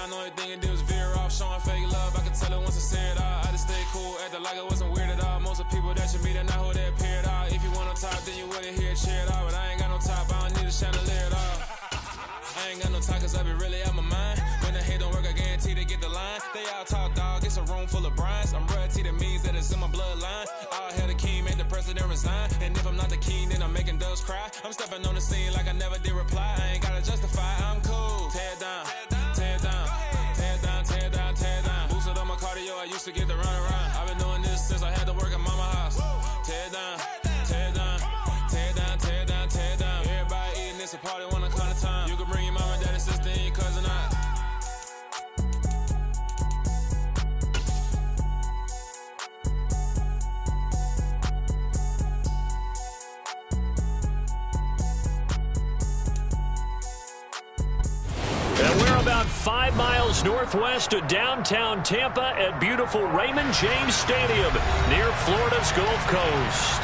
down, only thing it did was veer off. Showing fake love, I could tell it once I said it all. I just stayed cool, acted like it wasn't weird at all. Most of the people that you meet are not who they appear at all. If you want on top, then you wouldn't hear it cheer at all. But I ain't got no top, I don't need a chandelier at all. I ain't got no time, cause I be really out my mind. When the hate don't work, I guarantee they get the line. They all talk, dog, it's a room full of brinds. I'm royalty, that means that it's in my bloodline. All hail the king, make the president resign. And if I'm not the king, then I'm making doves cry. I'm stepping on the scene like I never did reply. I ain't gotta justify, I'm cool. Tear down, tear down, tear down, tear down, tear down. Boosted on my cardio, I used to get the run around. I've been doing this since I had to work at mama house. Tear down, tear down, tear down, tear down, tear down. Everybody eating, it's a party when I come to time. You can bring your mama, daddy, sister, and your cousin out. About 5 miles northwest of downtown Tampa at beautiful Raymond James Stadium near Florida's Gulf Coast.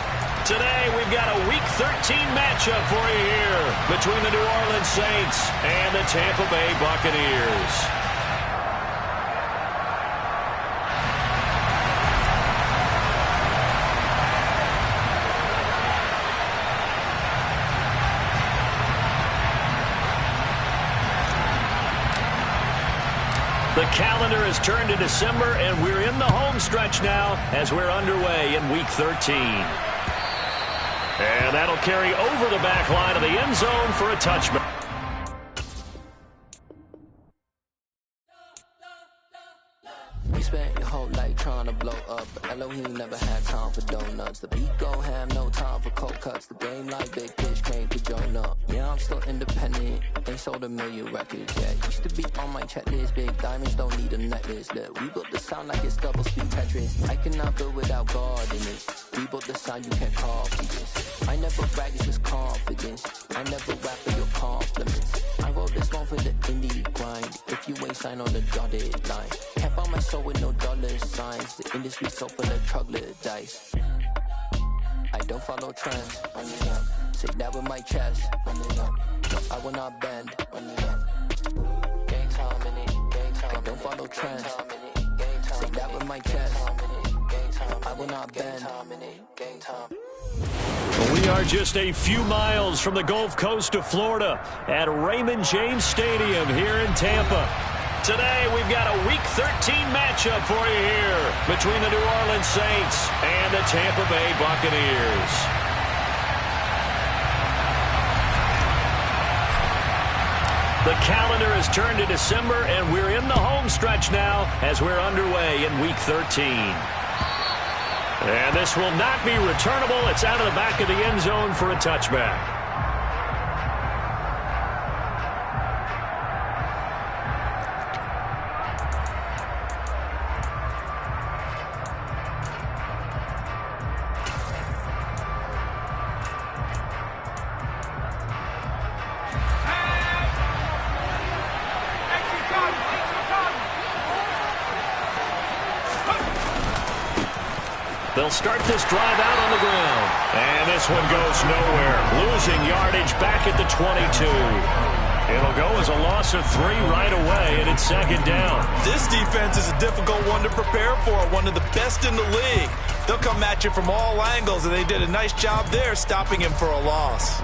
Today, we've got a Week 13 matchup for you here between the New Orleans Saints and the Tampa Bay Buccaneers. The calendar has turned to December, and we're in the home stretch now as we're underway in Week 13. And that'll carry over the back line of the end zone for a touchback. We spent your whole life trying to blow up, but Elohim never had time for donuts. The beat go ham, no time for cold cuts. The game like Big Fish came to join up. Yeah, I'm still independent, ain't sold a million records yet. Used to be on my checklist, big diamonds don't need a necklace. Look, we built the sound like it's double speed Tetris. I cannot build without God in it. We built the sound, you can't copy this. I never brag, it's just confidence. I never rap for your compliments. I wrote this one for the indie grind. If you ain't signed on the dotted line, can't buy my soul with no dollar signs. The industry so full of troglodytes. I don't follow trends. Say that with my chest. No, I will not bend. Gang time in it. I don't follow trends. Say that with my chest. I will not bend. Gang time. We are just a few miles from the Gulf Coast of Florida at Raymond James Stadium here in Tampa. Today, we've got a Week 13 matchup for you here between the New Orleans Saints and the Tampa Bay Buccaneers. The calendar has turned to December, and we're in the home stretch now as we're underway in Week 13. And this will not be returnable. It's out of the back of the end zone for a touchback. They'll start this drive out on the ground. And this one goes nowhere. Losing yardage back at the 22. It'll go as a loss of 3 right away, and it's second down. This defense is a difficult one to prepare for, one of the best in the league. They'll come at you from all angles, and they did a nice job there stopping him for a loss.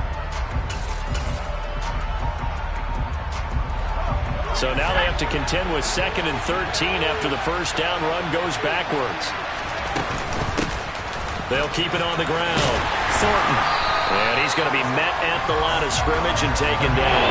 So now they have to contend with 2nd and 13 after the first down run goes backwards. They'll keep it on the ground. Thornton. And he's going to be met at the line of scrimmage and taken down.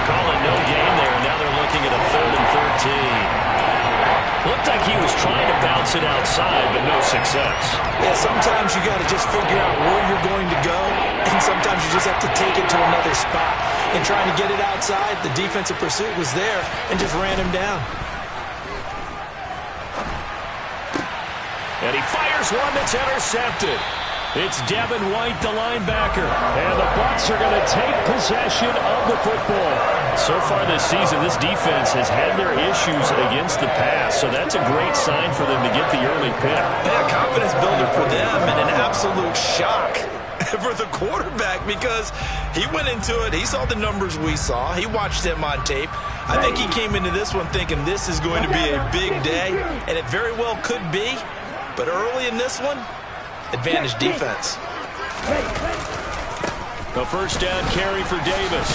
Calling no gain there, and now they're looking at a 3rd and 13. Looked like he was trying to bounce it outside, but no success. Yeah, sometimes you got to just figure out where you're going to go, and sometimes you just have to take it to another spot. And trying to get it outside, the defensive pursuit was there and just ran him down. And he fires one that's intercepted. It's Devin White, the linebacker. And the Bucs are going to take possession of the football. So far this season, this defense has had their issues against the pass. So that's a great sign for them to get the early pick. Yeah, confidence builder for them and an absolute shock for the quarterback because he went into it. He saw the numbers we saw. He watched them on tape. I think he came into this one thinking this is going to be a big day, and it very well could be. But early in this one, advantage defense. The first down carry for Davis.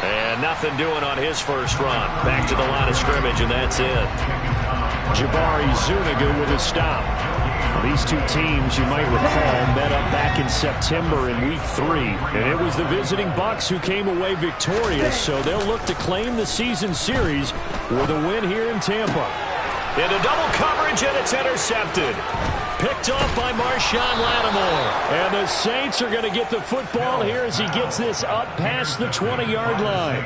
And nothing doing on his first run. Back to the line of scrimmage, and that's it. Jabari Zuniga with a stop. These two teams, you might recall, met up back in September in Week 3. And it was the visiting Bucs who came away victorious, so they'll look to claim the season series with a win here in Tampa. Into double coverage, and it's intercepted. Picked off by Marshawn Lattimore. And the Saints are going to get the football here as he gets this up past the 20-yard line.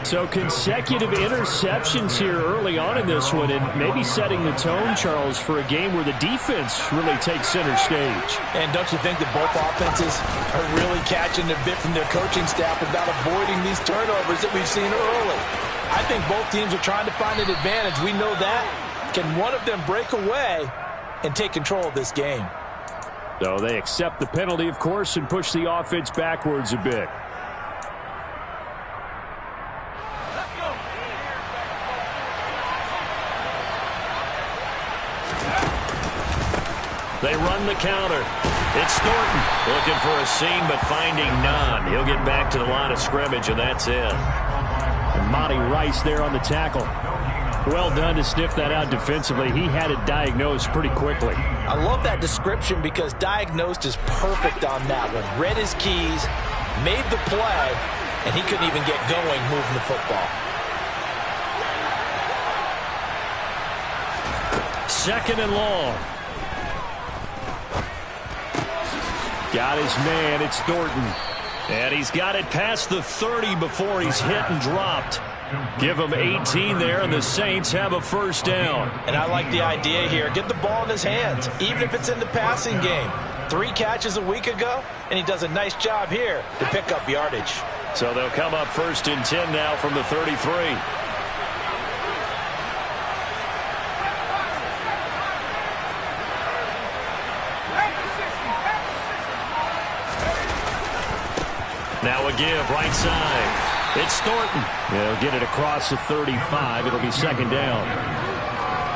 So consecutive interceptions here early on in this one, and maybe setting the tone, Charles, for a game where the defense really takes center stage. And don't you think that both offenses are really catching a bit from their coaching staff about avoiding these turnovers that we've seen early? I think both teams are trying to find an advantage. We know that. Can one of them break away and take control of this game? So they accept the penalty, of course, and push the offense backwards a bit. They run the counter. It's Thornton looking for a seam but finding none. He'll get back to the line of scrimmage, and that's it. And Monty Rice there on the tackle. Well done to sniff that out defensively. He had it diagnosed pretty quickly. I love that description because diagnosed is perfect on that one. Read his keys, made the play, and he couldn't even get going moving the football. Second and long. Got his man. It's Thornton. And he's got it past the 30 before he's hit and dropped. Give him 18 there, and the Saints have a first down. And I like the idea here. Get the ball in his hands, even if it's in the passing game. 3 catches a week ago, and he does a nice job here to pick up yardage. So they'll come up first and 10 now from the 33. Now a give, right side. It's Thornton. They'll get it across the 35. It'll be second down.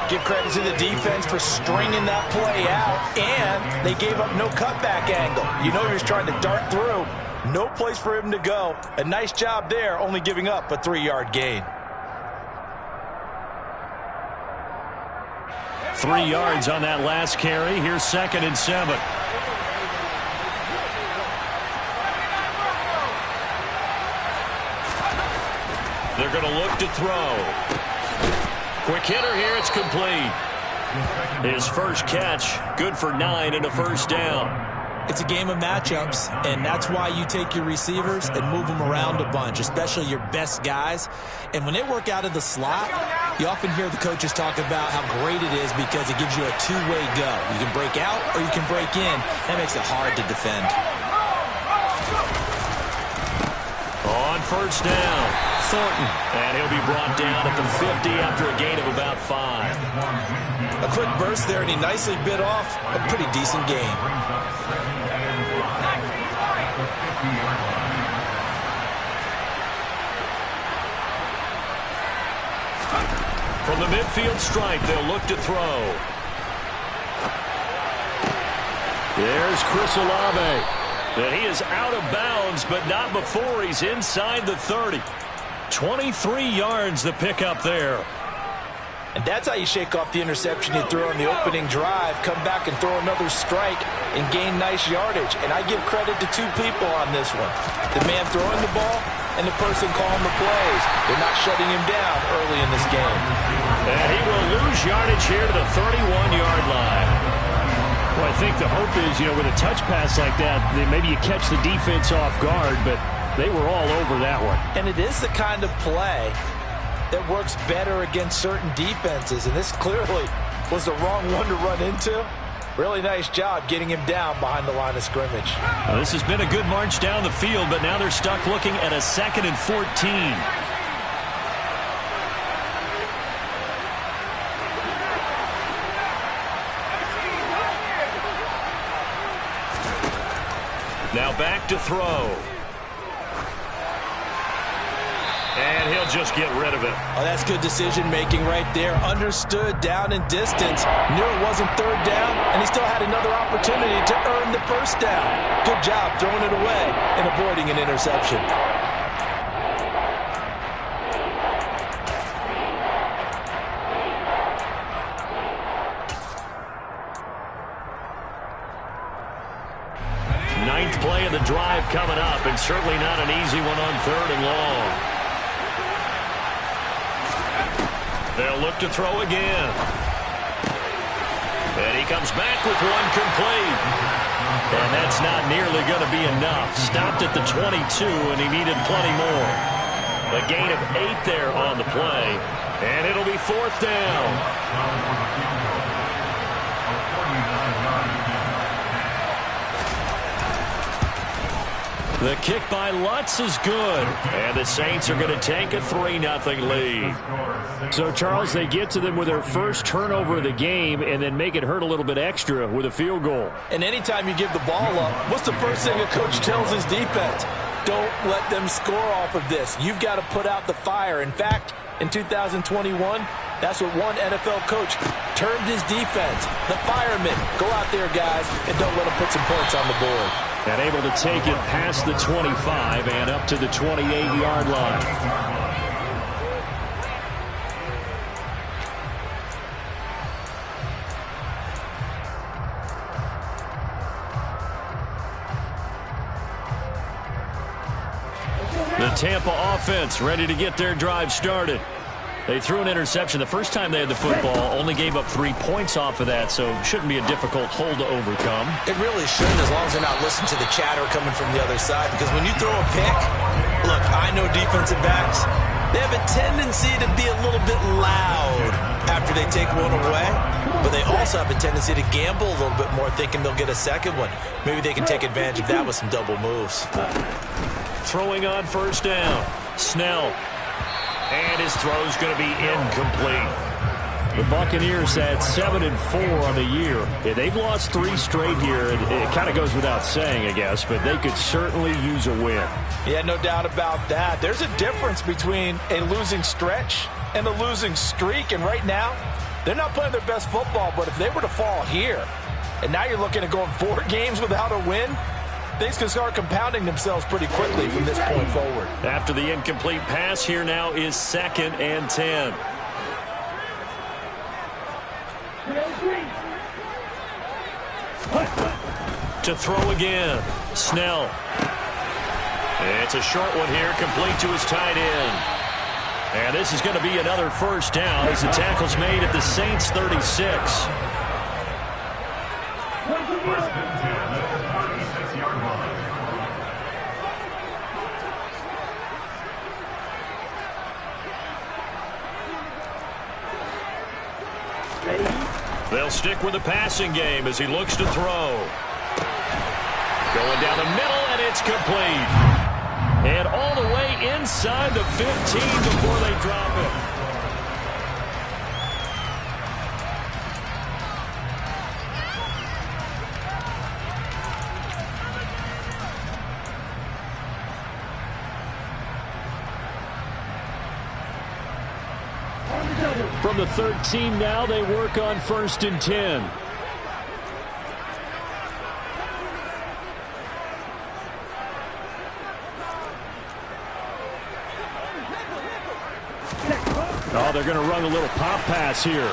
Give credit to the defense for stringing that play out, and they gave up no cutback angle. You know he was trying to dart through. No place for him to go. A nice job there, only giving up a 3-yard gain. 3 yards on that last carry. Here's second and 7. They're going to look to throw. Quick hitter here. It's complete. His first catch, good for 9 and a first down. It's a game of matchups, and that's why you take your receivers and move them around a bunch, especially your best guys. And when they work out of the slot, you often hear the coaches talk about how great it is because it gives you a two-way go. You can break out or you can break in. That makes it hard to defend. On first down, Thornton. And he'll be brought down at the 50 after a gain of about 5. A quick burst there, and he nicely bit off a pretty decent gain. From the midfield stripe, they'll look to throw. There's Chris Olave. And he is out of bounds, but not before he's inside the 30. 23 yards the pickup there. And that's how you shake off the interception you threw on the opening drive, come back and throw another strike and gain nice yardage. And I give credit to 2 people on this one. The man throwing the ball and the person calling the plays. They're not shutting him down early in this game. And he will lose yardage here to the 31-yard line. Well, I think the hope is, with a touch pass like that, maybe you catch the defense off guard, but they were all over that one. And it is the kind of play that works better against certain defenses, and this clearly was the wrong one to run into. Really nice job getting him down behind the line of scrimmage. Well, this has been a good march down the field, but now they're stuck looking at a 2nd and 14. Now back to throw. And he'll just get rid of it. Oh, that's good decision-making right there. Understood down and distance. Knew it wasn't third down, and he still had another opportunity to earn the first down. Good job throwing it away and avoiding an interception. Ninth play of the drive coming up, and certainly not an easy one on 3rd and long. They'll look to throw again. And he comes back with one complete. And that's not nearly going to be enough. Stopped at the 22, and he needed plenty more. A gain of 8 there on the play. And it'll be 4th down. The kick by Lutz is good. And the Saints are going to take a 3-0 lead. So, Charles, they get to them with their first turnover of the game and then make it hurt a little bit extra with a field goal. And anytime you give the ball up, what's the first thing a coach tells his defense? Don't let them score off of this. You've got to put out the fire. In fact, in 2021, that's what one NFL coach termed his defense. The firemen. Go out there, guys, and don't let them put some points on the board. And able to take it past the 25 and up to the 28-yard line. The Tampa offense ready to get their drive started. They threw an interception the first time they had the football, only gave up 3 points off of that, so it shouldn't be a difficult hole to overcome. It really shouldn't, as long as they're not listening to the chatter coming from the other side, because when you throw a pick, look, I know defensive backs, they have a tendency to be a little bit loud after they take one away, but they also have a tendency to gamble a little bit more, thinking they'll get a second one. Maybe they can take advantage of that with some double moves. Throwing on 1st down. Snell. And his throw's going to be incomplete. The Buccaneers had 7-4 on the year. Yeah, they've lost 3 straight here. It kind of goes without saying, I guess, but they could certainly use a win. Yeah, no doubt about that. There's a difference between a losing stretch and a losing streak, and right now, they're not playing their best football, but if they were to fall here, and now you're looking at going 4 games without a win, things can start compounding themselves pretty quickly from this point forward. After the incomplete pass, here now is 2nd and 10. To throw again. Snell. It's a short one here, complete to his tight end. And this is going to be another 1st down as the tackle's made at the Saints' 36. They'll stick with the passing game as he looks to throw. Going down the middle, and it's complete. And all the way inside the 15 before they drop it. From the 13 now, they work on 1st and 10. Oh, they're going to run a little pop pass here.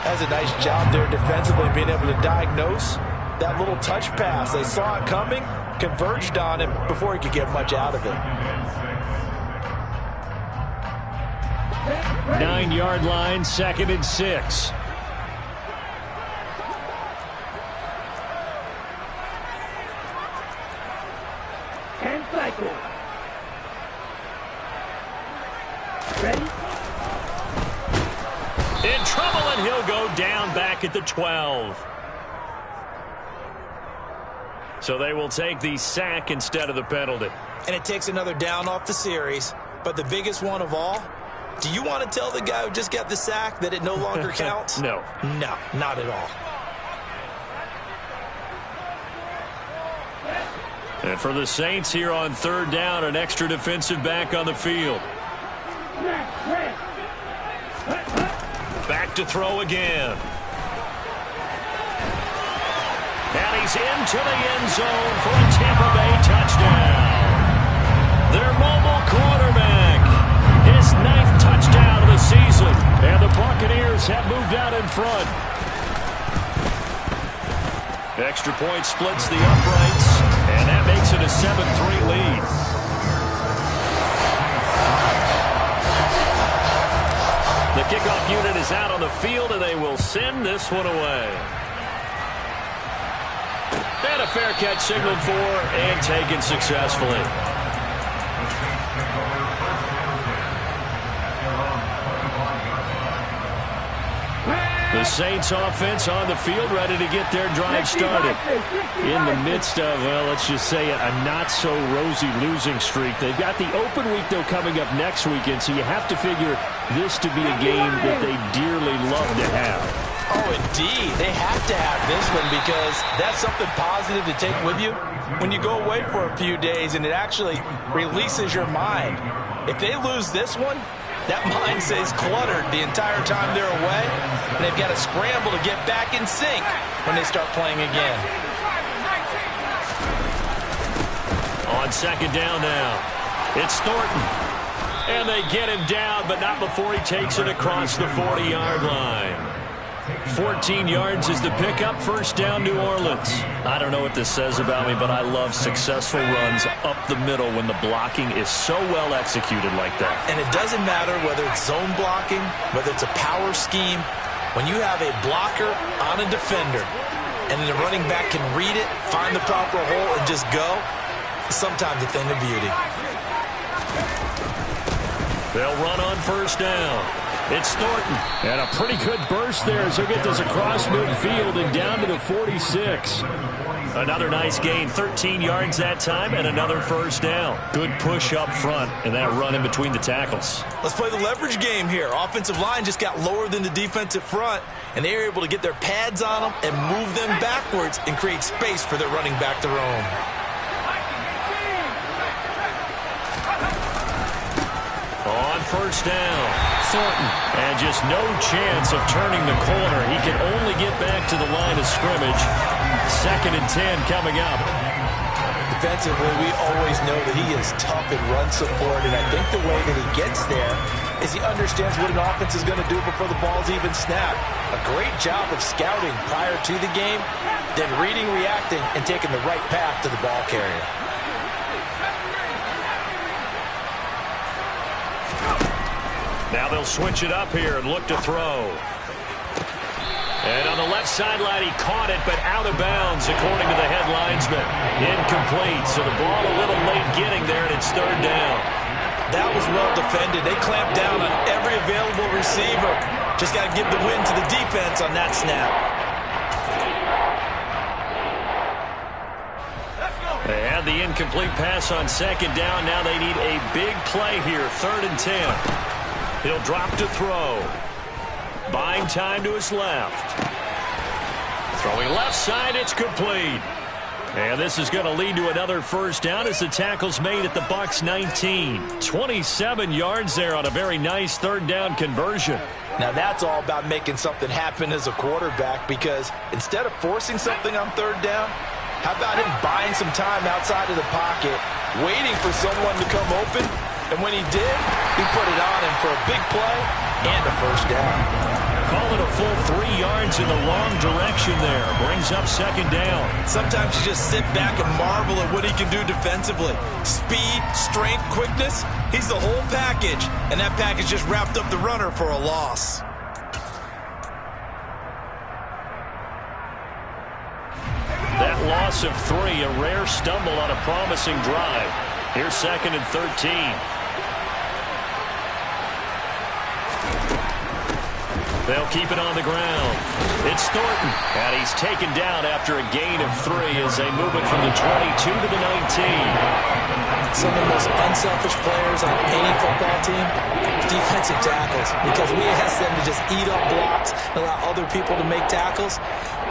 That's a nice job there defensively, being able to diagnose that little touch pass. They saw it coming, converged on him before he could get much out of it. 9-yard line, 2nd and 6. And cycle. Ready? In trouble, and he'll go down back at the 12. So they will take the sack instead of the penalty. And it takes another down off the series. But the biggest one of all, do you want to tell the guy who just got the sack that it no longer counts? No. No, not at all. And for the Saints here on third down, an extra defensive back on the field. Back to throw again. And he's into the end zone for a Tampa Bay touchdown. Their mobile quarterback, his 9th touchdown of the season. And the Buccaneers have moved out in front. Extra point splits the uprights, and that makes it a 7-3 lead. The kickoff unit is out on the field, and they will send this one away. And a fair catch signaled for and taken successfully. The Saints offense on the field, ready to get their drive started. In the midst of, well, let's just say a not-so-rosy losing streak. They've got the open week, though, coming up next weekend, so you have to figure this to be a game that they dearly love to have. Oh, indeed. They have to have this one because that's something positive to take with you when you go away for a few days, and it actually releases your mind. If they lose this one, that mind stays cluttered the entire time they're away, and they've got to scramble to get back in sync when they start playing again. On second down now, it's Thornton. And they get him down, but not before he takes it across the 40-yard line. 14 yards is the pickup. First down, New Orleans. I don't know what this says about me, but I love successful runs up the middle when the blocking is so well executed like that. And it doesn't matter whether it's zone blocking, whether it's a power scheme. When you have a blocker on a defender, and then the running back can read it, find the proper hole, and just go, it's sometimes a thing of beauty. They'll run on first down. It's Thornton. And a pretty good burst there as he'll get this across midfield and down to the 46. Another nice gain, 13 yards that time, and another first down. Good push up front, and that run in between the tackles. Let's play the leverage game here. Offensive line just got lower than the defensive front, and they were able to get their pads on them and move them backwards and create space for their running back to roam. On first down, Thornton. And just no chance of turning the corner. He can only get back to the line of scrimmage. 2nd and 10 coming up. Defensively, we always know that he is tough in run support, and I think the way that he gets there is he understands what an offense is going to do before the ball's even snapped. A great job of scouting prior to the game, then reading, reacting, and taking the right path to the ball carrier. Now they'll switch it up here and look to throw. And on the left sideline, he caught it, but out of bounds, according to the head linesman. Incomplete, so the ball a little late getting there, and it's third down. That was well defended. They clamped down on every available receiver. Just got to give the win to the defense on that snap. They had the incomplete pass on second down. Now they need a big play here, 3rd and 10. He'll drop to throw. Buying time to his left. Throwing left side, it's complete. And this is going to lead to another first down as the tackle's made at the Bucs 19. 27 yards there on a very nice third down conversion. Now that's all about making something happen as a quarterback, because instead of forcing something on third down, how about him buying some time outside of the pocket, waiting for someone to come open? And when he did, he put it on him for a big play and a first down. Call it a full 3 yards in the wrong direction there. Brings up second down. Sometimes you just sit back and marvel at what he can do defensively. Speed, strength, quickness, he's the whole package. And that package just wrapped up the runner for a loss. That loss of 3, a rare stumble on a promising drive. Here's 2nd and 13. They'll keep it on the ground. It's Thornton, and he's taken down after a gain of 3 as they move it from the 22 to the 19. Some of the most unselfish players on any football team, defensive tackles, because we ask them to just eat up blocks and allow other people to make tackles.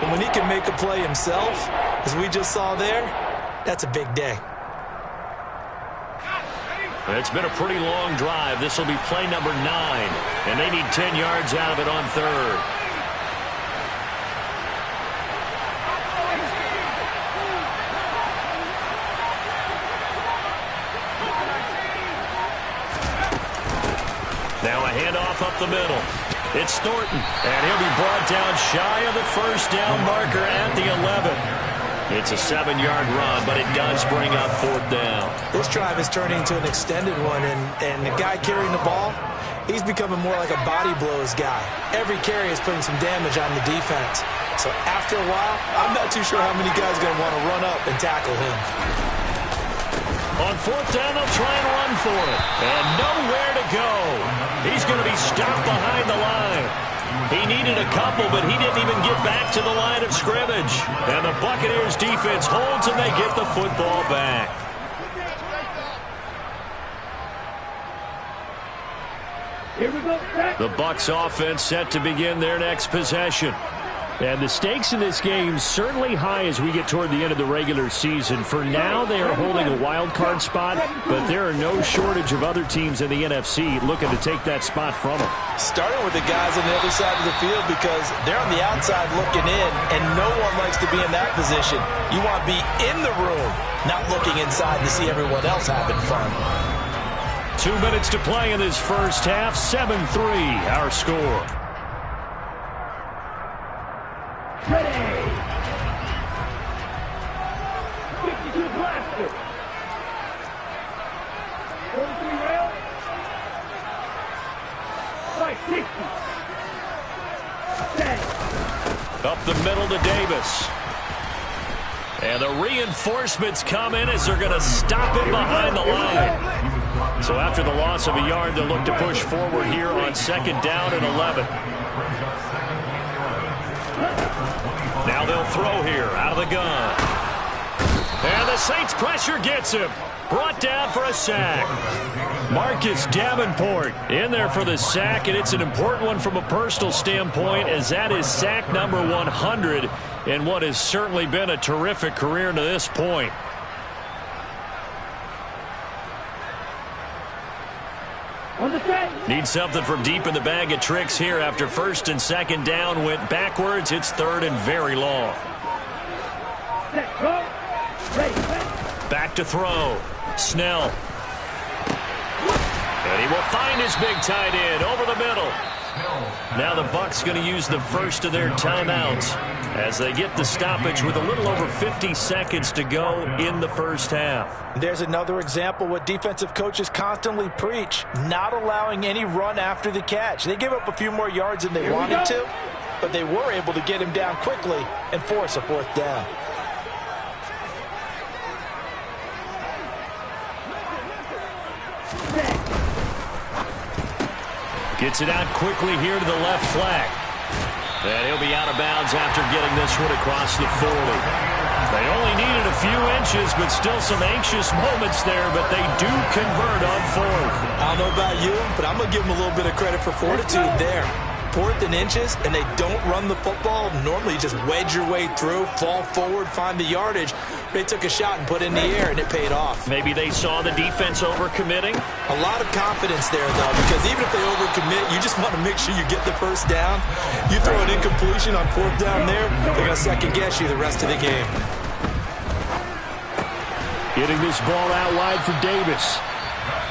But when he can make a play himself, as we just saw there, that's a big day. It's been a pretty long drive. This will be play number 9, and they need 10 yards out of it on third. Now a handoff up the middle. It's Thornton, and he'll be brought down shy of the first down marker at the 11. It's a 7-yard run, but it does bring up 4th down. This drive is turning into an extended one, and the guy carrying the ball, he's becoming more like a body blows guy. Every carry is putting some damage on the defense. So after a while, I'm not too sure how many guys are going to want to run up and tackle him. On 4th down, they'll try and run for it. And nowhere to go. He's going to be stopped behind the line. He needed a couple, but he didn't even get back to the line of scrimmage. And the Buccaneers defense holds, and they get the football back. Here we go. The Bucs offense set to begin their next possession. And the stakes in this game certainly high as we get toward the end of the regular season. For now, they are holding a wild card spot, but there are no shortage of other teams in the NFC looking to take that spot from them. Starting with the guys on the other side of the field because they're on the outside looking in, and no one likes to be in that position. You want to be in the room, not looking inside to see everyone else having fun. 2 minutes to play in this first half. 7-3 our score. Ready. 52 blaster. 43 rail. 560. Up the middle to Davis. And the reinforcements come in as they're going to stop it behind the line. So after the loss of a yard, they'll look to push forward here on 2nd down and 11. Now they'll throw here out of the gun. And the Saints pressure gets him. Brought down for a sack. Marcus Davenport in there for the sack, and it's an important one from a personal standpoint as that is sack number 100 in what has certainly been a terrific career to this point. Need something from deep in the bag of tricks here after 1st and 2nd down went backwards. It's 3rd and very long. Back to throw. Snell. And he will find his big tight end over the middle. Now the Bucs going to use the first of their timeouts as they get the stoppage with a little over 50 seconds to go in the first half. There's another example what defensive coaches constantly preach, not allowing any run after the catch. They gave up a few more yards than they wanted to, but they were able to get him down quickly and force a 4th down. Gets it out quickly here to the left flank. And he'll be out of bounds after getting this one across the 40. They only needed a few inches, but still some anxious moments there, but they do convert on 4th. I don't know about you, but I'm going to give them a little bit of credit for fortitude there. 4th and inches, and they don't run the football. Normally, you just wedge your way through, fall forward, find the yardage. They took a shot and put it in the air, and it paid off. Maybe they saw the defense overcommitting. A lot of confidence there, though, because even if they overcommit, you just want to make sure you get the first down. You throw an incompletion on 4th down there, they're going to second-guess you the rest of the game. Getting this ball out wide for Davis.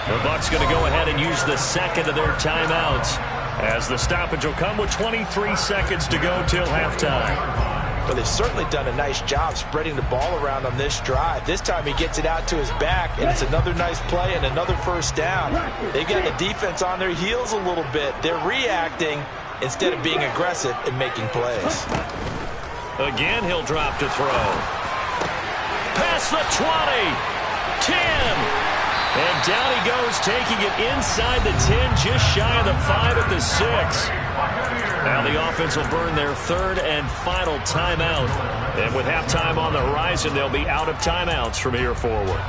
The Bucs going to go ahead and use the second of their timeouts, as the stoppage will come with 23 seconds to go till halftime. But they've certainly done a nice job spreading the ball around on this drive. This time he gets it out to his back, and it's another nice play and another first down. They've got the defense on their heels a little bit. They're reacting instead of being aggressive and making plays. Again, he'll drop to throw. Past the 20, 10. And down he goes, taking it inside the 10, just shy of the 5 at the 6. Now the offense will burn their 3rd and final timeout. And with halftime on the horizon, they'll be out of timeouts from here forward.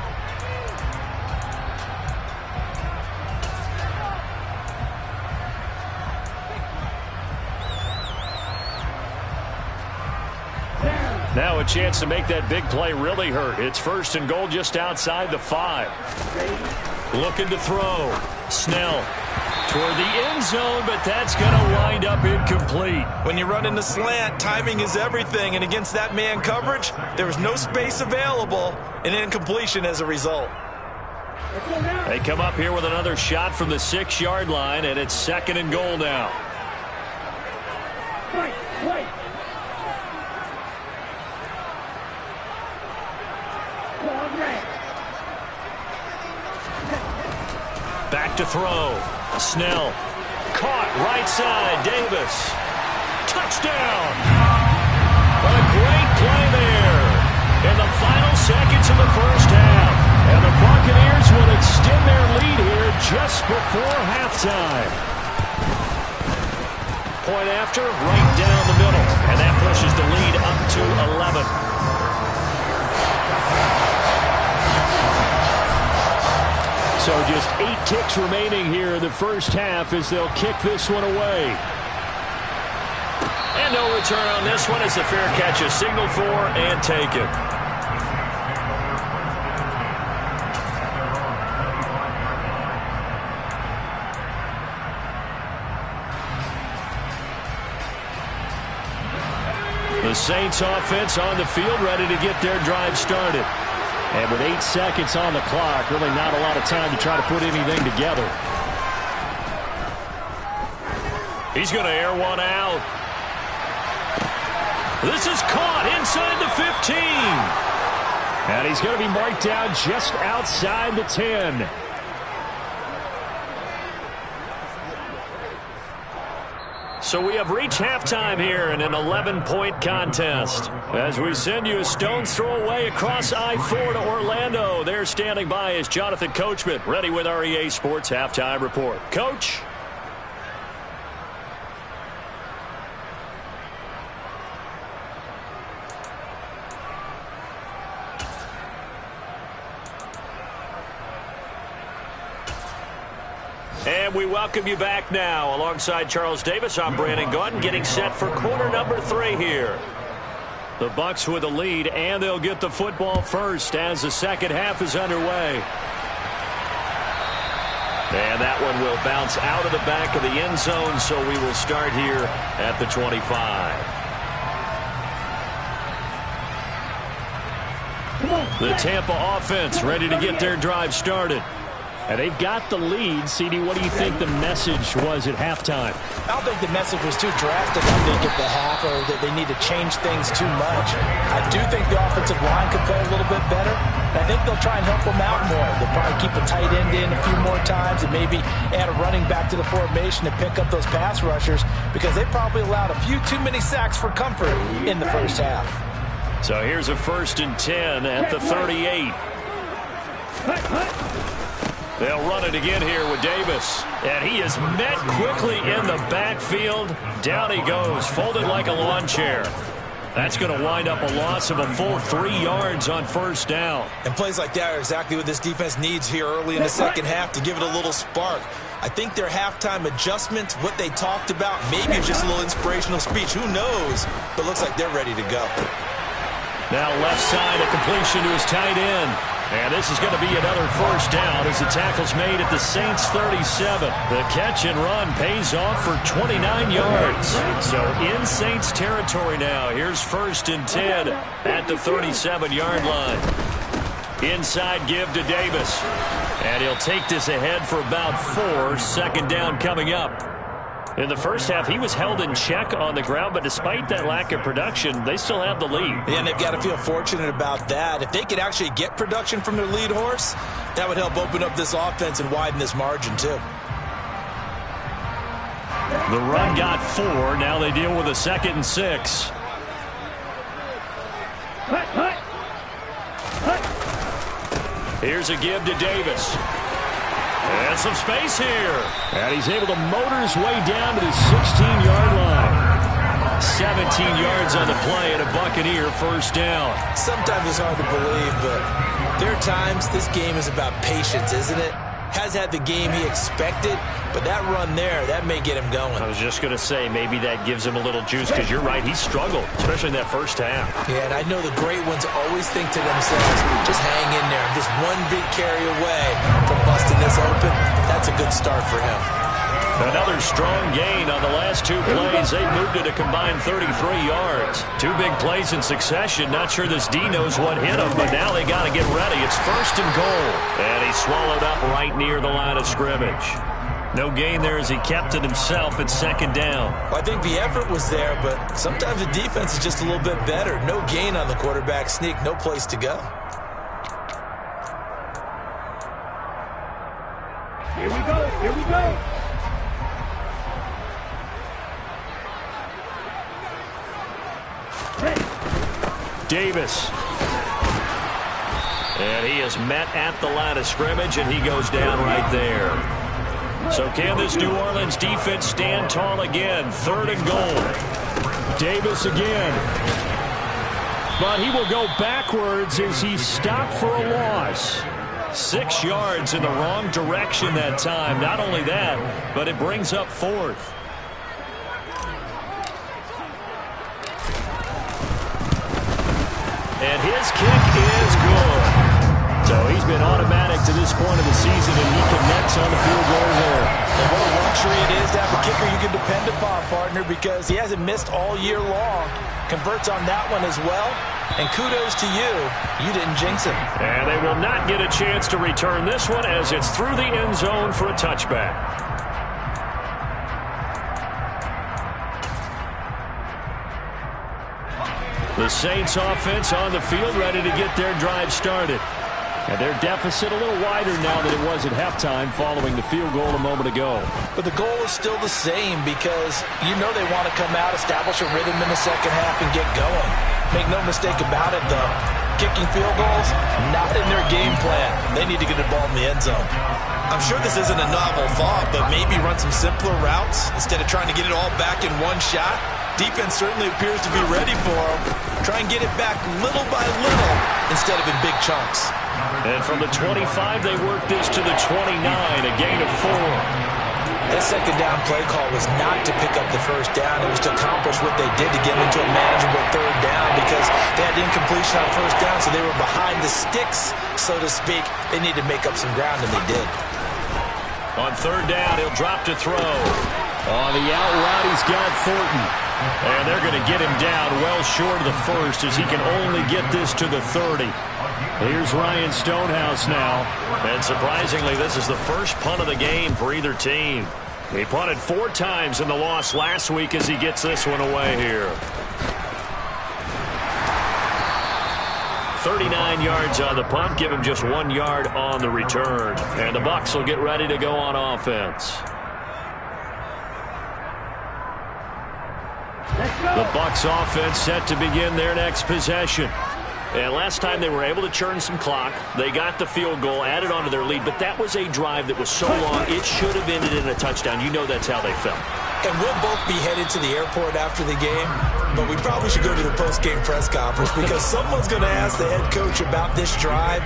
Now a chance to make that big play really hurt. It's 1st and goal just outside the 5. Looking to throw. Snell toward the end zone, but that's going to wind up incomplete. When you run into slant, timing is everything, and against that man coverage, there was no space available, and incompletion as a result. They come up here with another shot from the 6-yard line, and it's 2nd and goal now. Wait. Back to throw. Snell. Caught right side. Davis. Touchdown. What a great play there. In the final seconds of the first half. And the Buccaneers will extend their lead here just before halftime. Point after, right down the middle. And that pushes the lead up to 11. So just 8 ticks remaining here in the first half as they'll kick this one away. And no return on this one as the fair catch is signaled for and taken. The Saints offense on the field ready to get their drive started. And with 8 seconds on the clock, really not a lot of time to try to put anything together. He's going to air one out. This is caught inside the 15. And he's going to be marked down just outside the 10. So we have reached halftime here in an 11-point contest. As we send you a stone's throw away across I-4 to Orlando. There standing by is Jonathan Coachman, ready with our EA Sports Halftime Report. Coach? And we welcome you back now. Alongside Charles Davis, I'm Brandon Gaunt, getting set for quarter number 3 here. The Bucs with a lead, and they'll get the football first as the second half is underway. And that one will bounce out of the back of the end zone, so we will start here at the 25. The Tampa offense ready to get their drive started. And they've got the lead. CD, what do you think the message was at halftime? I don't think the message was too drastic, I think, at the half, or that they need to change things too much. I do think the offensive line could play a little bit better. I think they'll try and help them out more. They'll probably keep a tight end in a few more times and maybe add a running back to the formation to pick up those pass rushers, because they probably allowed a few too many sacks for comfort in the first half. So here's a 1st and 10 at the 38. They'll run it again here with Davis. And he is met quickly in the backfield. Down he goes, folded like a lawn chair. That's going to wind up a loss of a full 3 yards on 1st down. And plays like that are exactly what this defense needs here early in the second half to give it a little spark. I think their halftime adjustments, what they talked about, maybe just a little inspirational speech. Who knows? But looks like they're ready to go. Now left side, a completion to his tight end. And this is going to be another 1st down as the tackle's made at the Saints 37. The catch and run pays off for 29 yards. So in Saints territory now. Here's 1st and 10 at the 37-yard line. Inside give to Davis. And he'll take this ahead for about 4. 2nd down coming up. In the first half, he was held in check on the ground, but despite that lack of production, they still have the lead. And they've got to feel fortunate about that. If they could actually get production from their lead horse, that would help open up this offense and widen this margin too. The run got 4. Now they deal with a 2nd and 6. Here's a give to Davis. And some space here. And he's able to motor his way down to the 16-yard line. 17 yards on the play and a Buccaneer 1st down. Sometimes it's hard to believe, but there are times this game is about patience, isn't it? Has had the game he expected, but that run there, that may get him going. I was just going to say, maybe that gives him a little juice, because you're right, he struggled, especially in that first half. Yeah, and I know the great ones always think to themselves, just hang in there. Just one big carry away from busting this open, that's a good start for him. Another strong gain on the last two plays. They moved it a combined 33 yards. Two big plays in succession. Not sure this D knows what hit him, but now they got to get ready. It's 1st and goal. And he swallowed up right near the line of scrimmage. No gain there as he kept it himself at 2nd down. Well, I think the effort was there, but sometimes the defense is just a little bit better. No gain on the quarterback sneak, no place to go. Here we go. Here we go. Davis. And he is met at the line of scrimmage, and he goes down right there. So can this New Orleans defense stand tall again? 3rd and goal. Davis again. But he will go backwards as he stopped for a loss. 6 yards in the wrong direction that time. Not only that, but it brings up 4th. And his kick is good. So he's been automatic to this point of the season, and he connects on the field goal there. And what a luxury it is to have a kicker you can depend upon, partner, because he hasn't missed all year long. Converts on that one as well. And kudos to you. You didn't jinx him. And they will not get a chance to return this one as it's through the end zone for a touchback. The Saints offense on the field, ready to get their drive started. And their deficit a little wider now than it was at halftime following the field goal a moment ago. But the goal is still the same because you know they want to come out, establish a rhythm in the second half, and get going. Make no mistake about it, though. Kicking field goals, not in their game plan. They need to get the ball in the end zone. I'm sure this isn't a novel thought, but maybe run some simpler routes instead of trying to get it all back in one shot. Defense certainly appears to be ready for them. Try and get it back little by little instead of in big chunks. And from the 25, they work this to the 29, a gain of 4. That second down play call was not to pick up the first down. It was to accomplish what they did to get into a manageable 3rd down because they had incompletion on first down, so they were behind the sticks, so to speak. They needed to make up some ground, and they did. On 3rd down, he'll drop to throw. On the out route, he's got Thornton. And they're going to get him down well short of the first as he can only get this to the 30. Here's Ryan Stonehouse now. And surprisingly, this is the first punt of the game for either team. He punted 4 times in the loss last week as he gets this one away here. 39 yards on the punt, give him just 1 yard on the return. And the Bucs will get ready to go on offense. The Bucs offense set to begin their next possession. And last time they were able to churn some clock. They got the field goal, added on to their lead, but that was a drive that was so long, it should have ended in a touchdown. You know that's how they felt. And we'll both be headed to the airport after the game, but we probably should go to the post-game press conference because someone's going to ask the head coach about this drive,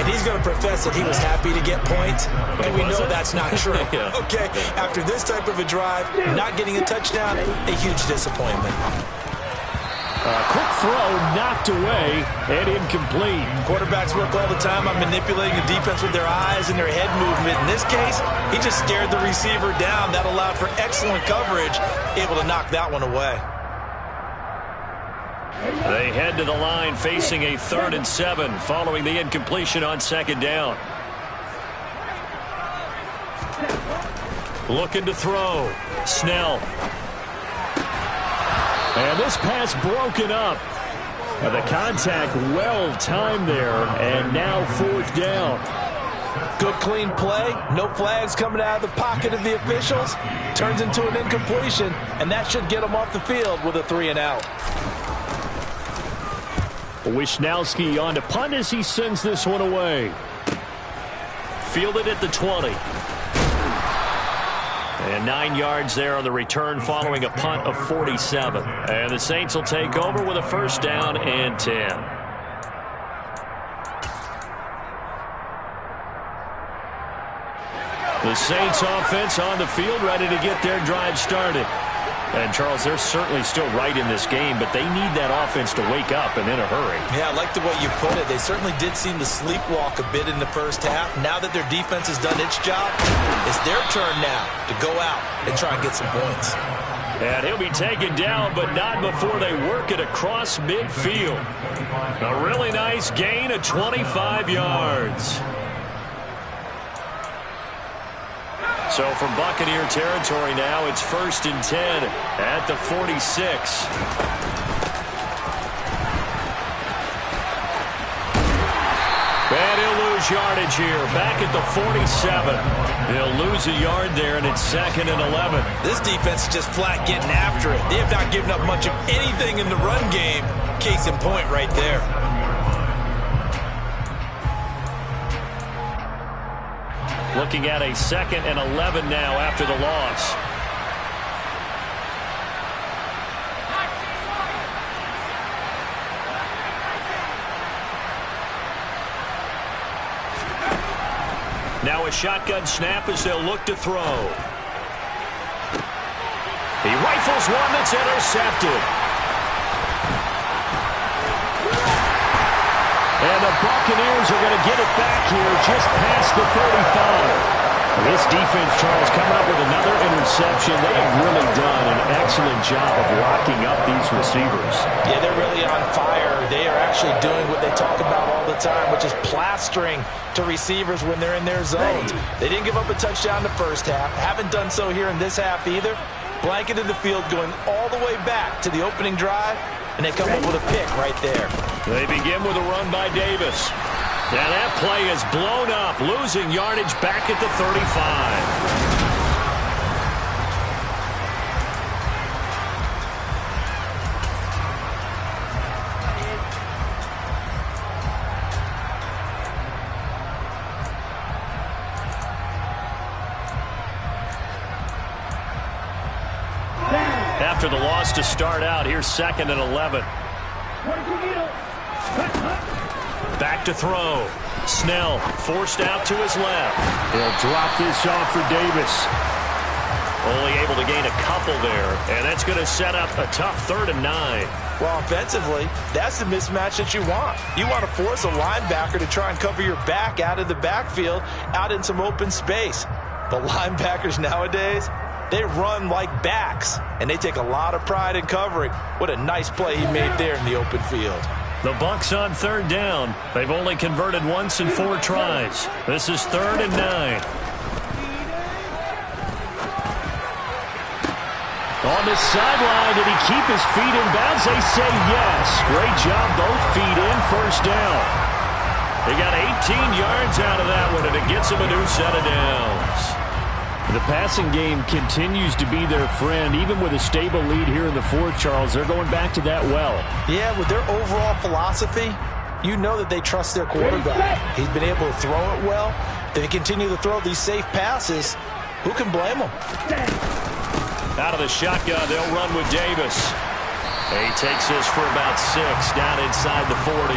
and he's going to profess that he was happy to get points, and we know that's not true. Yeah. Okay, after this type of a drive, not getting a touchdown, a huge disappointment. Quick throw knocked away and incomplete. Quarterbacks work all the time on manipulating the defense with their eyes and their head movement. In this case, he just stared the receiver down. That allowed for excellent coverage, able to knock that one away. They head to the line facing a 3rd and 7 following the incompletion on 2nd down. Looking to throw. Snell. And this pass broken up. And the contact well timed there. And now 4th down. Good clean play. No flags coming out of the pocket of the officials. Turns into an incompletion. And that should get them off the field with a 3 and out. Wisnowski on to punt as he sends this one away. Fielded at the 20. And 9 yards there on the return following a punt of 47. And the Saints will take over with a 1st down and 10. The Saints offense on the field ready to get their drive started. And, Charles, they're certainly still right in this game, but they need that offense to wake up and in a hurry. Yeah, I like the way you put it. They certainly did seem to sleepwalk a bit in the first half. Now that their defense has done its job, it's their turn now to go out and try and get some points. And he'll be taken down, but not before they work it across midfield. A really nice gain of 25 yards. So from Buccaneer territory now, it's 1st and 10 at the 46. And he'll lose yardage here, back at the 47. He'll lose a yard there, and it's 2nd and 11. This defense is just flat getting after it. They have not given up much of anything in the run game. Case in point right there. Looking at a 2nd and 11 now after the loss. Now a shotgun snap as they'll look to throw. He rifles one that's intercepted. And the Buccaneers are going to get it back here just past the 35. This defense, Charles, coming up with another interception. They have really done an excellent job of locking up these receivers. Yeah, they're really on fire. They are actually doing what they talk about all the time, which is plastering to receivers when they're in their zones. They didn't give up a touchdown in the first half. Haven't done so here in this half either. Blanketed the field going all the way back to the opening drive, and they come up with a pick right there. They begin with a run by Davis. Now that play is blown up, losing yardage back at the 35. After the loss to start out, here's 2nd and 11. Back to throw. Snell forced out to his left. He'll drop this off for Davis. Only able to gain a couple there, and that's going to set up a tough 3rd and 9. Well, offensively, that's the mismatch that you want. You want to force a linebacker to try and cover your back out of the backfield, out in some open space. But linebackers nowadays, they run like backs, and they take a lot of pride in covering. What a nice play he made there in the open field. The Bucs on 3rd down. They've only converted once in 4 tries. This is 3rd and 9. On the sideline, did he keep his feet in bounds? They say yes. Great job, both feet in, 1st down. They got 18 yards out of that one, and it gets them a new set of downs. The passing game continues to be their friend. Even with a stable lead here in the 4th, Charles, they're going back to that well. Yeah, with their overall philosophy, you know that they trust their quarterback. He's been able to throw it well. They continue to throw these safe passes. Who can blame them? Out of the shotgun, they'll run with Davis. He takes this for about 6 down inside the 40.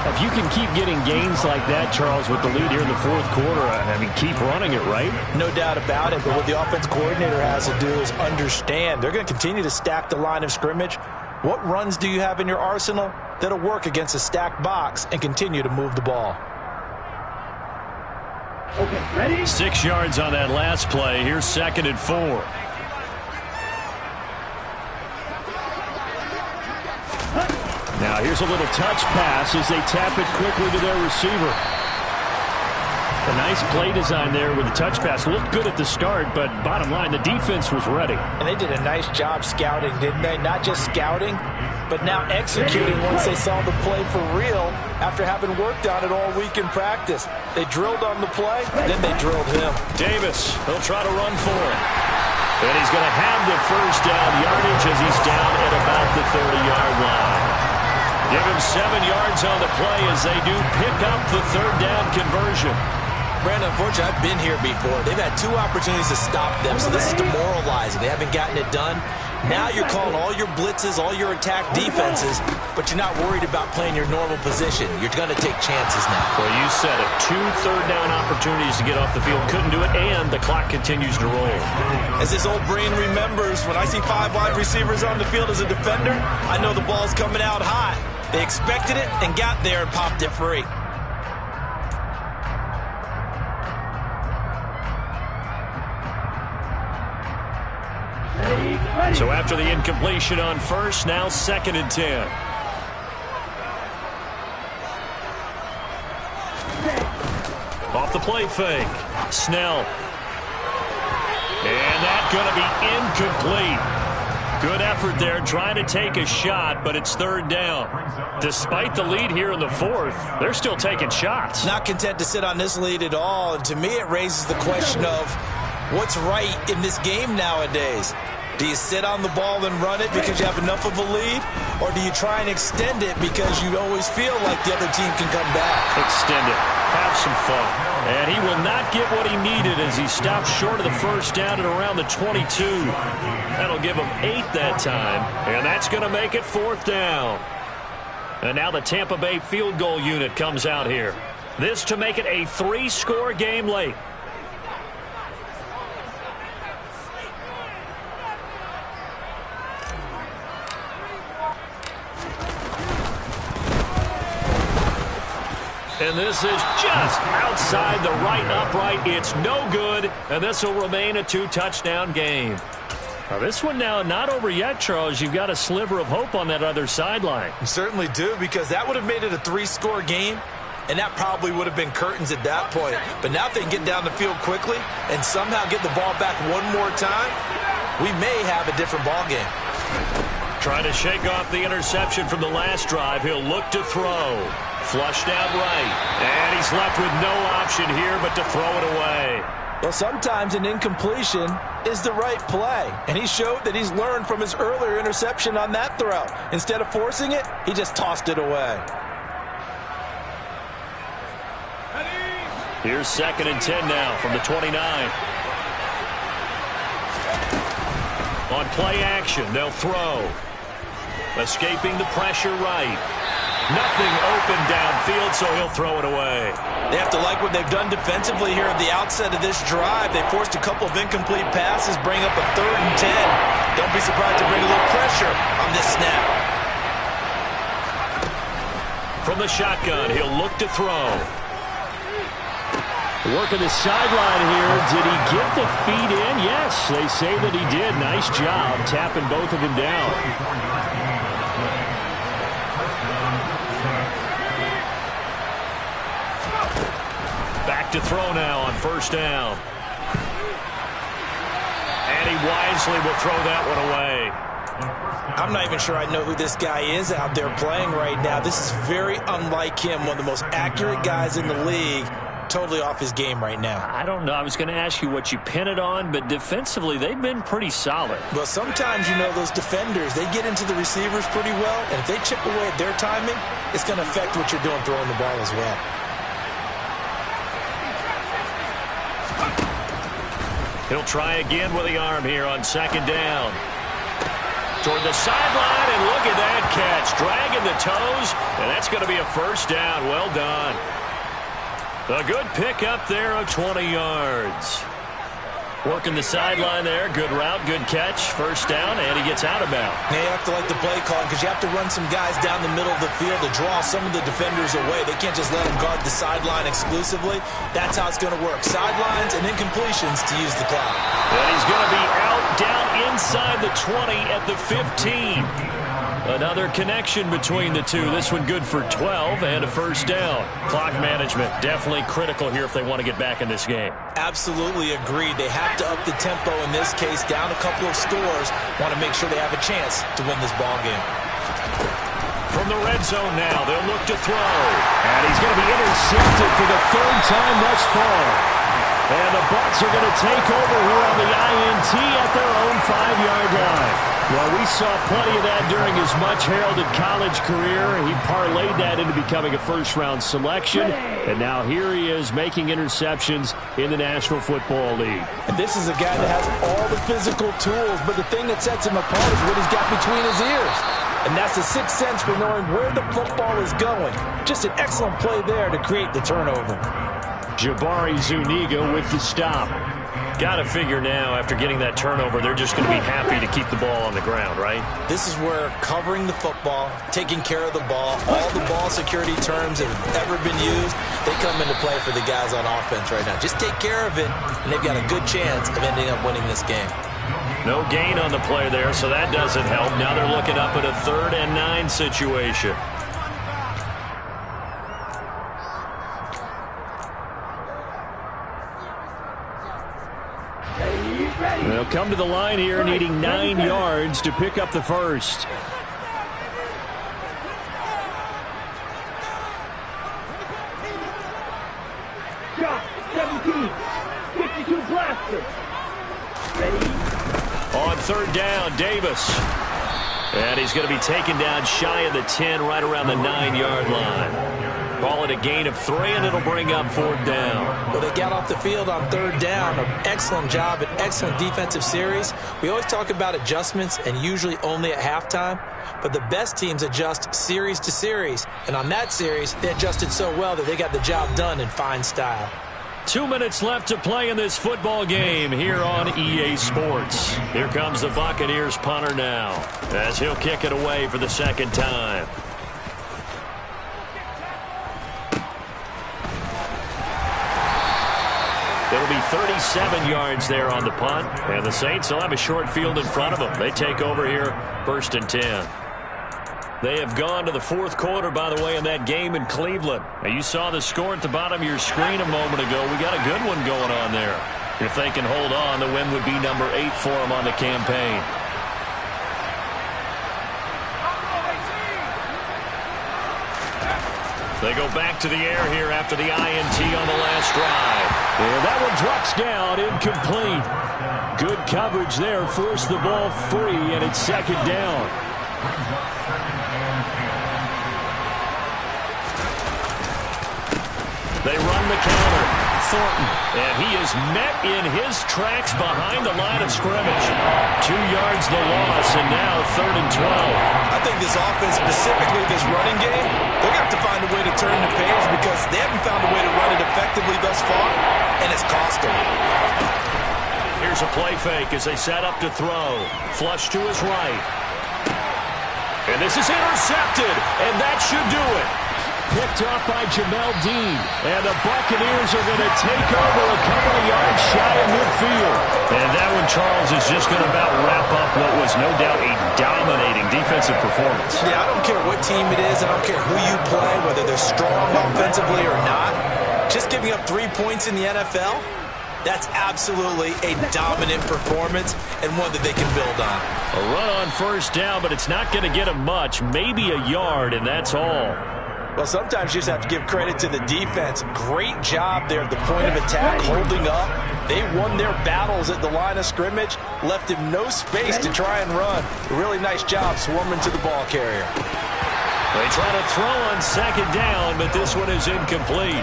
If you can keep getting gains like that, Charles, with the lead here in the 4th quarter, I mean, keep running it, right? No doubt about it, but what the offense coordinator has to do is understand. They're going to continue to stack the line of scrimmage. What runs do you have in your arsenal that'll work against a stacked box and continue to move the ball? Okay, ready? 6 yards on that last play. Here's 2nd and 4. Now here's a little touch pass as they tap it quickly to their receiver. A nice play design there with the touch pass. Looked good at the start, but bottom line, the defense was ready. And they did a nice job scouting, didn't they? Not just scouting, but now executing once they saw the play for real after having worked on it all week in practice. They drilled on the play, then they drilled him. Davis, he'll try to run for it. And he's going to have the 1st down yardage as he's down at about the 30-yard line. Give him 7 yards on the play as they do pick up the 3rd down conversion. Brandon, unfortunately, I've been here before. They've had 2 opportunities to stop them, so this is demoralizing. They haven't gotten it done. Now you're calling all your blitzes, all your attack defenses, but you're not worried about playing your normal position. You're going to take chances now. Well, you said it. 2 third-down opportunities to get off the field. Couldn't do it, and the clock continues to roll. As this old brain remembers, when I see 5 wide receivers on the field as a defender, I know the ball's coming out hot. They expected it and got there and popped it free. So after the incompletion on first, now 2nd and 10. Off the play fake. Snell. And that's going to be incomplete. Good effort there trying to take a shot, but it's 3rd down. Despite the lead here in the 4th, they're still taking shots. Not content to sit on this lead at all. And to me, it raises the question of what's right in this game nowadays. Do you sit on the ball and run it because you have enough of a lead? Or do you try and extend it because you always feel like the other team can come back? Extend it. Have some fun. And he will not get what he needed as he stops short of the 1st down at around the 22. That'll give him 8 that time. And that's going to make it 4th down. And now the Tampa Bay field goal unit comes out here. This to make it a 3-score game late. And this is just outside the right upright. It's no good, and this will remain a 2-touchdown game. Now this one now not over yet, Charles. You've got a sliver of hope on that other sideline. You certainly do, because that would have made it a 3-score game, and that probably would have been curtains at that point. But now if they can get down the field quickly and somehow get the ball back one more time, we may have a different ball game. Trying to shake off the interception from the last drive. He'll look to throw. Flushed out right. And he's left with no option here but to throw it away. Well, sometimes an incompletion is the right play. And he showed that he's learned from his earlier interception on that throw. Instead of forcing it, he just tossed it away. Here's 2nd and 10 now from the 29. On play action, they'll throw. Escaping the pressure right. Nothing open downfield, so he'll throw it away. They have to like what they've done defensively here at the outset of this drive. They forced a couple of incomplete passes, bring up a 3rd and 10. Don't be surprised to bring a little pressure on this snap. From the shotgun, he'll look to throw. Working the sideline here. Did he get the feet in? Yes, they say that he did. Nice job tapping both of them down. Back to throw now on 1st down. And he wisely will throw that one away. I'm not even sure I know who this guy is out there playing right now. This is very unlike him, one of the most accurate guys in the league. Totally off his game right now. I don't know. I was going to ask you what you pin it on, but defensively, they've been pretty solid. Well, sometimes, you know, those defenders, they get into the receivers pretty well, and if they chip away at their timing, it's going to affect what you're doing throwing the ball as well. He'll try again with the arm here on 2nd down. Toward the sideline, and look at that catch. Dragging the toes, and that's going to be a 1st down. Well done. A good pick up there of 20 yards. Working the sideline there. Good route, good catch. 1st down, and he gets out of bounds. Now you have to like the play call because you have to run some guys down the middle of the field to draw some of the defenders away. They can't just let them guard the sideline exclusively. That's how it's going to work. Sidelines and incompletions to use the clock. And he's going to be out down inside the 20 at the 15. Another connection between the two. This one good for 12 and a 1st down. Clock management definitely critical here if they want to get back in this game. Absolutely agreed. They have to up the tempo in this case, down a couple of scores. Want to make sure they have a chance to win this ball game. From the red zone now, they'll look to throw. And he's going to be intercepted for the 3rd time thus far. And the Bucs are going to take over here on the INT at their own 5-yard line. Well, we saw plenty of that during his much-heralded college career. He parlayed that into becoming a first-round selection. And now here he is making interceptions in the National Football League. And this is a guy that has all the physical tools, but the thing that sets him apart is what he's got between his ears. And that's the sixth sense for knowing where the football is going. Just an excellent play there to create the turnover. Jabari Zuniga with the stop. Got to figure now, after getting that turnover, they're just going to be happy to keep the ball on the ground, right? This is where covering the football, taking care of the ball, all the ball security terms that have ever been used, they come into play for the guys on offense right now. Just take care of it, and they've got a good chance of ending up winning this game. No gain on the play there, so that doesn't help. Now they're looking up at a 3rd and 9 situation. They'll come to the line here needing 9 yards to pick up the first. Shot 17. 52 blaster. Ready? On 3rd down, Davis. And he's going to be taken down shy of the 10, right around the 9-yard line. Call it a gain of 3, and it'll bring up 4th down. Well, they got off the field on 3rd down. An excellent job, an excellent defensive series. We always talk about adjustments, and usually only at halftime. But the best teams adjust series to series. And on that series, they adjusted so well that they got the job done in fine style. 2 minutes left to play in this football game here on EA Sports. Here comes the Buccaneers punter now, as he'll kick it away for the 2nd time. It'll be 37 yards there on the punt, and the Saints will have a short field in front of them. They take over here, 1st and 10. They have gone to the 4th quarter, by the way, in that game in Cleveland. Now, you saw the score at the bottom of your screen a moment ago. We got a good one going on there. If they can hold on, the win would be number 8 for them on the campaign. They go back to the air here after the INT on the last drive. And that one drops down, incomplete. Good coverage there, forced the ball free, and it's 2nd down. They run the counter. Thornton, and he is met in his tracks behind the line of scrimmage. 2 yards the loss, and now 3rd and 12. I think this offense, specifically this running game, they're going to have to find a way to turn the page because they haven't found a way to run it effectively thus far, and it's cost them. Here's a play fake as they set up to throw. Flush to his right. And this is intercepted, and that should do it. Picked off by Jamel Dean. And the Buccaneers are going to take over a couple of yards shy of midfield. And that one, Charles, is just going to about wrap up what was no doubt a dominating defensive performance. Yeah, I don't care what team it is. I don't care who you play, whether they're strong offensively or not. Just giving up 3 points in the NFL, that's absolutely a dominant performance and one that they can build on. A run on 1st down, but it's not going to get them much. Maybe a yard, and that's all. Well, sometimes you just have to give credit to the defense. Great job there at the point of attack, holding up. They won their battles at the line of scrimmage, left him no space to try and run. A really nice job swarming to the ball carrier. They try to throw on 2nd down, but this one is incomplete.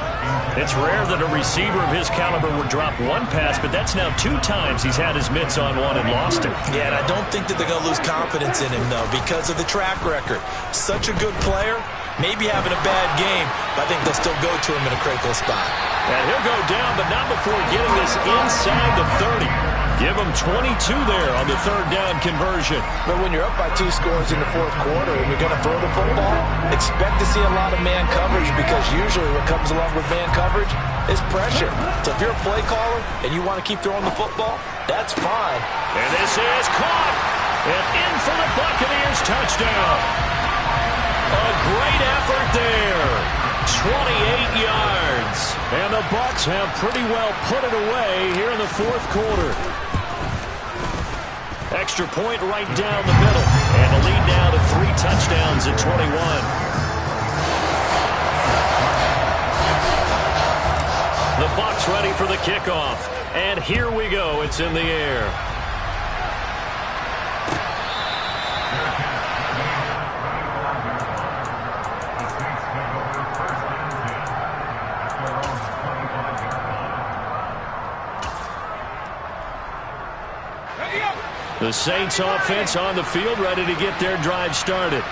It's rare that a receiver of his caliber would drop one pass, but that's now 2 times he's had his mitts on one and lost it. Yeah, and I don't think that they're going to lose confidence in him, though, because of the track record. Such a good player, maybe having a bad game, but I think they'll still go to him in a critical spot. And he'll go down, but not before getting this inside the 30. Give him 22 there on the 3rd down conversion. But when you're up by 2 scores in the 4th quarter and you're going to throw the football, expect to see a lot of man coverage because usually what comes along with man coverage is pressure. So if you're a play caller and you want to keep throwing the football, that's fine. And this is caught. And in for the Buccaneers touchdown. A great effort there. 28 yards. And the Bucs have pretty well put it away here in the 4th quarter. Extra point right down the middle. And the lead now to 3 touchdowns at 21. The Bucs ready for the kickoff. And here we go. It's in the air. The Saints offense on the field, ready to get their drive started.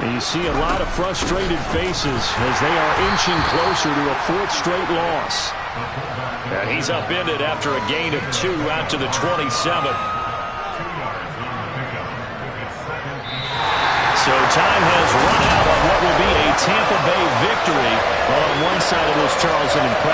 And you see a lot of frustrated faces as they are inching closer to a fourth straight loss. And he's upended after a gain of 2 out to the 27. So time has run out on what will be a Tampa Bay victory. Well, on one side of this, Charles, an impressive